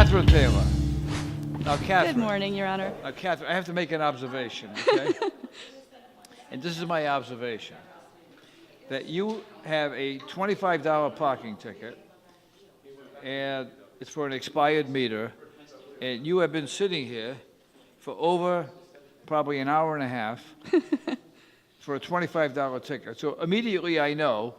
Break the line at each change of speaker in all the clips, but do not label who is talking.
Catherine Taylor. Now, Catherine.
Good morning, Your Honor.
Catherine, I have to make an observation, okay? And this is my observation, that you have a $25 parking ticket, and it's for an expired meter, and you have been sitting here for over probably an hour and a half for a $25 ticket. So immediately I know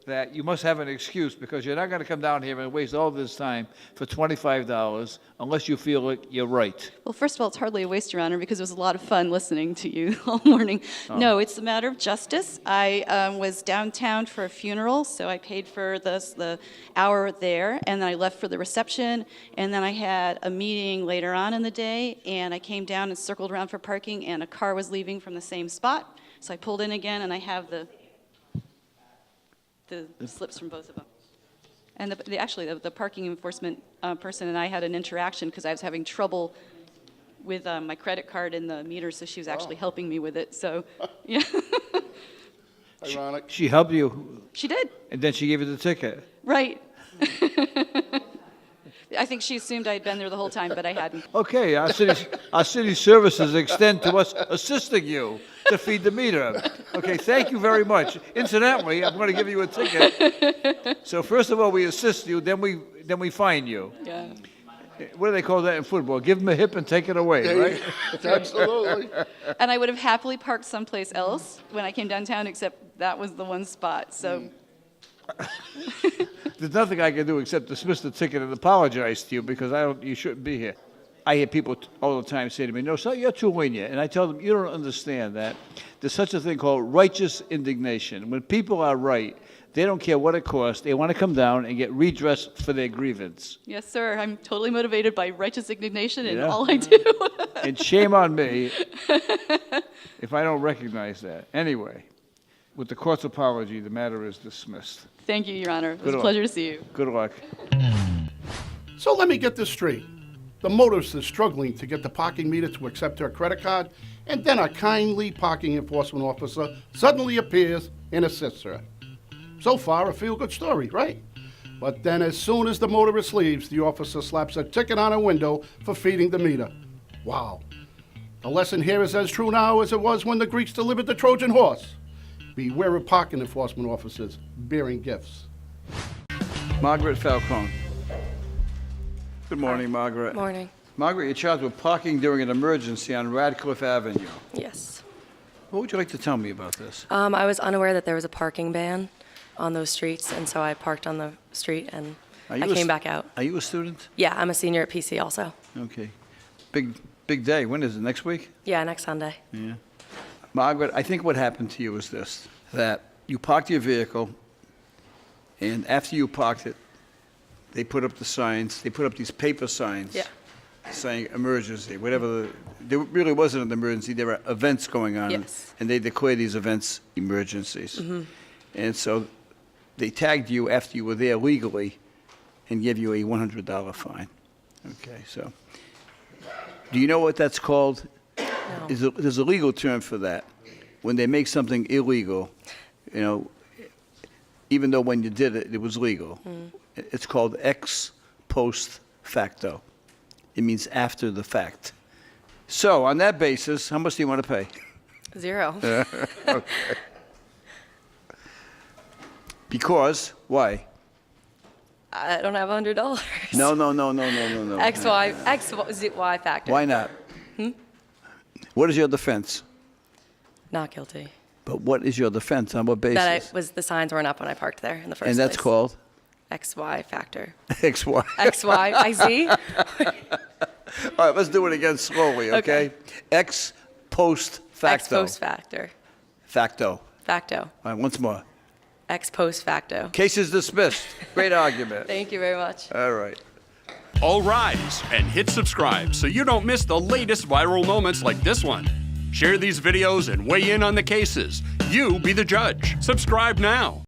that you must have an excuse, because you're not going to come down here and waste all this time for $25 unless you feel like you're right.
Well, first of all, it's hardly a waste, Your Honor, because it was a lot of fun listening to you all morning. No, it's a matter of justice. I was downtown for a funeral, so I paid for the hour there, and then I left for the reception, and then I had a meeting later on in the day, and I came down and circled around for parking, and a car was leaving from the same spot, so I pulled in again, and I have the slips from both of them. And actually, the parking enforcement person and I had an interaction because I was having trouble with my credit card in the meter, so she was actually helping me with it. So, yeah.
Ironic.
She helped you,
She did.
and then she gave you the ticket.
Right. I think she assumed I had been there the whole time, but I hadn't.
Okay, our city services extend to us assisting you to feed the meter. Okay, thank you very much. Incidentally, I'm going to give you a ticket. So first of all, we assist you, then we fine you.
Yeah.
What do they call that in football? Give them a hip and take it away, right?
Absolutely.
And I would have happily parked someplace else when I came downtown, except that was the one spot. So.
There's nothing I can do except dismiss the ticket and apologize to you, because you shouldn't be here. I hear people all the time say to me, "No, so you're too lenient," and I tell them, "You don't understand that there's such a thing called righteous indignation. When people are right, they don't care what it costs. They want to come down and get redress for their grievance."
Yes, sir. I'm totally motivated by righteous indignation in
Yeah.
all I do.
And shame on me if I don't recognize that. Anyway, with the court's apology, the matter is dismissed.
Thank you, Your Honor. It was
Good
a
luck.
pleasure to see you.
Good luck.
So let me get this straight. The motorist is struggling to get the parking meter to accept her credit card, and then a kindly parking enforcement officer suddenly appears and assists her. So far, a feel-good story, right? But then as soon as the motorist leaves, the officer slaps a ticket on her window for feeding the meter. Wow. The lesson here is as true now as it was when the Greeks delivered the Trojan horse. Beware of parking enforcement officers bearing gifts.
Margaret Falcone. Good morning, Margaret.
Morning.
Margaret, you're charged with parking during an emergency on Radcliffe Avenue.
Yes.
What would you like to tell me about this?
I was unaware that there was a parking ban on those streets, and so I parked on the street and I came back out.
Are you a student?
Yeah, I'm a senior at PC also.
Okay. Big day. When is it? Next week?
Yeah, next Sunday.
Yeah. Margaret, I think what happened to you was this, that you parked your vehicle, and after you parked it, they put up the signs, they put up these paper signs.
Yeah.
Saying emergency, whatever. There really wasn't an emergency. There were events going on.
Yes.
And they declare these events emergencies. Mm-hmm. And so they tagged you after you were there legally and gave you a $100 fine. Okay, so do you know what that's called?
No.
There's a legal term for that. When they make something illegal, you know, even though when you did it, it was legal. It's called ex post facto. It means after the fact. So on that basis, how much do you want to pay?
0.
Okay. Because, why?
I don't have $100.
No.
XY factor.
Why not? What is your defense?
Not guilty.
But what is your defense? On what basis?
The signs weren't up when I parked there in the first place.
And that's called?
XY factor.
XY.
XY, I see.
All right, let's do it again slowly, okay? Ex post facto.
Ex post factor.
Facto.
Facto.
All right, once more.
Ex post facto.
Case is dismissed. Great argument.
Thank you very much.
All right.
All rise and hit subscribe so you don't miss the latest viral moments like this one. Share these videos and weigh in on the cases. You be the judge. Subscribe now.